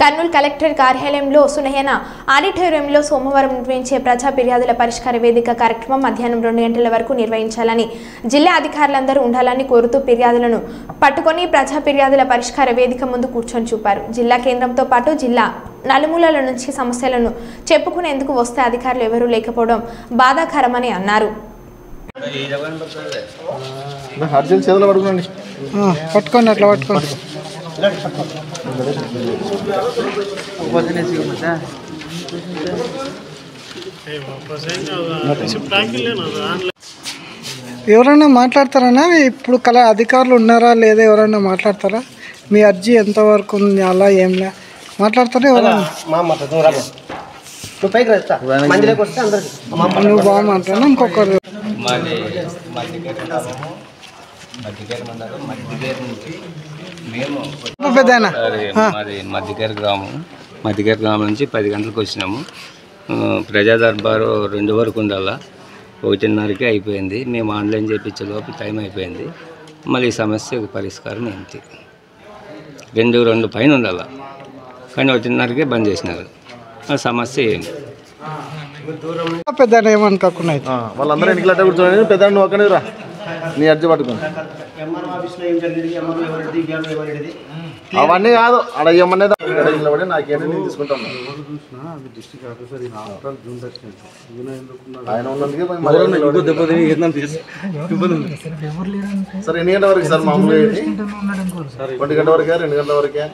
Kurnool collector కార్యాలయంలో సునయన ఆడిటోరియంలో సోమవారం నిర్వహించే ప్రజా ఫిర్యాదుల పరిష్కార వేదిక కార్యక్రమం మధ్యాహ్నం 2 గంటల వరకు నిర్వహించాలని జిల్లా అధికారులందరూ ఉండాలని కోరుతూ ఫిర్యాదులను పట్టుకొని ప్రజా ఫిర్యాదుల పరిష్కార వేదిక ముందు కూర్చొని చూపారు. జిల్లా కేంద్రంతో పాటు జిల్లా నలుమూలల నుంచి సమస్యలను చెప్పుకునేందుకు వస్తే అధికారులు ఎవరూ లేకపోవడం బాధాకరమని అన్నారు. ఎవరైనా మాట్లాడతారా? ఇప్పుడు కళ అధికారులు ఉన్నారా లేదా? ఎవరైనా మాట్లాడతారా? మీ అర్జీ ఎంతవరకు ఉంది? అలా ఏం లే మాట్లాడతారా? ఎవరైనా నువ్వు బాగా మాట్లాడినా ఇంకొకరు మధ్యకేర గ్రామం నుంచి 10 గంటలకు వచ్చినాము. ప్రజా దర్బారు 2 వరకు ఉండాలా, 1:30కి అయిపోయింది. మేము ఆన్లైన్ చేయించే లోపు టైం అయిపోయింది. మళ్ళీ ఈ సమస్యకు పరిష్కారం ఏంటి? 2 పైన ఉండాలా, కానీ 1:30కే బంద్ చేసినారు. ఆ సమస్య ఏంటి? పెద్ద ఏమనుకోకుండా వాళ్ళందరూ ఎన్నికలు అట్ట కూర్చోని పెద్ద నువ్వు అక్కడే రా, నీ అర్జీ పట్టుకుని అవన్నీ కాదు అడ ఏమన్నా నిలబడి నాకేమో నేను తీసుకుంటాను. ఆయన ఉన్నందుకే సార్ ఎన్ని గంటల వరకు సార్ మామూలుగా 1 గంట వరకే 2 గంటల వరకే